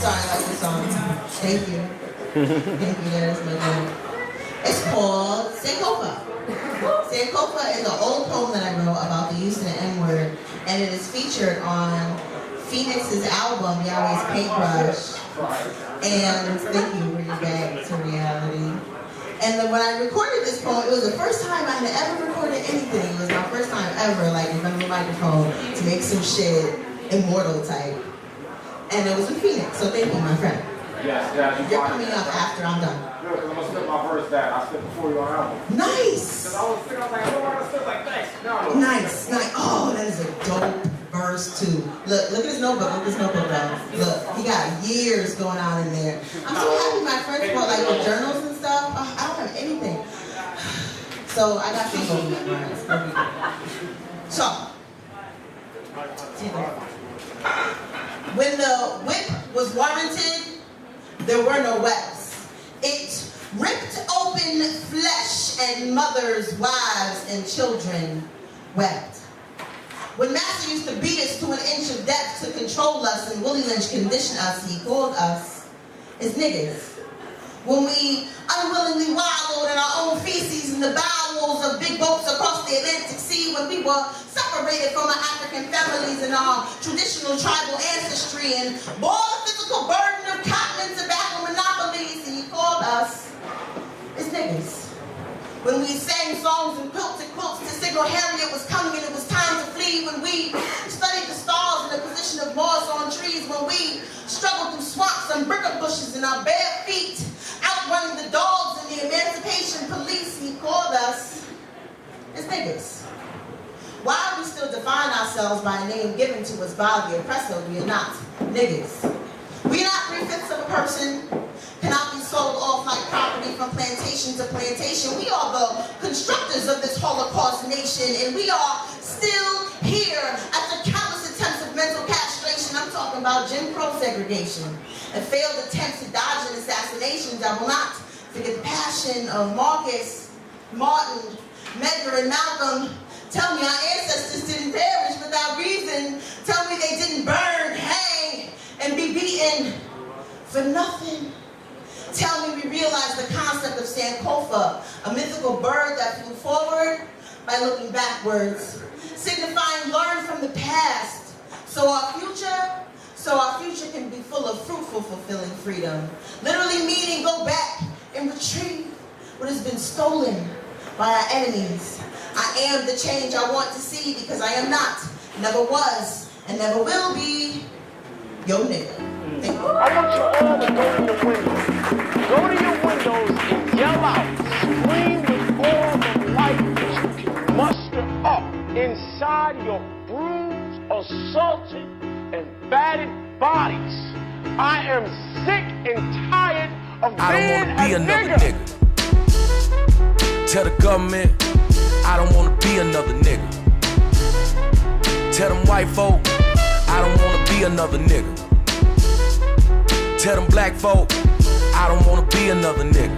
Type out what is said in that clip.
sorry, I like this song. Thank you. Thank you, that is my name. It's called Sankofa. Sankofa is an old poem that I wrote about the use of the N-word, and it is featured on Phoenix's album, Yahweh's Paintbrush. And thank you, bringing back to reality. And then when I recorded this poem, it was the first time I had ever recorded anything. It was my first time ever, like, in front of a microphone to make some shit immortal type. And it was in Phoenix, so thank you, my friend. Yes, you're coming up after I'm done. Good, because I'm going to spit my verse that I spit before you on album. Nice! Because I was like, I don't want to spit like thanks. No. Nice. Oh, that is a dope verse too. Look at his notebook. Look at his notebook, though. Look, he got years going on in there. I'm so happy my friends brought like the journals and stuff. Oh, I don't have anything. So I got things over there. So, when the whip was warranted, there were no webs. It ripped open flesh, and mothers, wives, and children wept. When Master used to beat us to an inch of depth to control us and Willie Lynch conditioned us, he called us his niggas. When we unwillingly wallowed in our own feces in the bowels of big boats across the Atlantic Sea, when we were separated from our African families and our traditional tribal ancestry and bore the physical burden of cotton and tobacco monopolies, and he called us his niggas. When we sang songs and quilted quilts to signal Harriet was coming and it was time to flee, when we studied the stars in the position of moss on trees, when we struggled through swamps and bricker bushes in our bare feet, outrunning the dogs and the emancipation police, he called us his niggas. Why we still define ourselves by a name given to us by the oppressor, we are not niggas. We are not 3/5 of a person, cannot be sold off like property from plantation to plantation. We are the constructors of this Holocaust nation, and we are still here after countless attempts of mental castration. I'm talking about Jim Crow segregation and failed attempts to dodge an assassinations. I will not forget the passion of Marcus, Martin, Medgar, and Malcolm. Tell me our ancestors didn't perish without reason. Tell me they didn't burn, hang, and be beaten for nothing. Tell me we realized the concept of Sankofa, a mythical bird that flew forward by looking backwards, signifying learn from the past, so our future can be full of fruitful, fulfilling freedom. Literally meaning go back and retrieve what has been stolen by our enemies. I am the change I want to see because I am not, never was, and never will be your nigga. Thank you. I want you all to go to your windows. Go to your windows and yell out, scream with all the light that you can muster up inside your bruised, assaulted, and battered bodies. I am sick and tired of being a nigga. Tell the government I don't wanna be another nigga. Tell them white folk I don't wanna be another nigga. Tell them black folk I don't wanna be another nigga.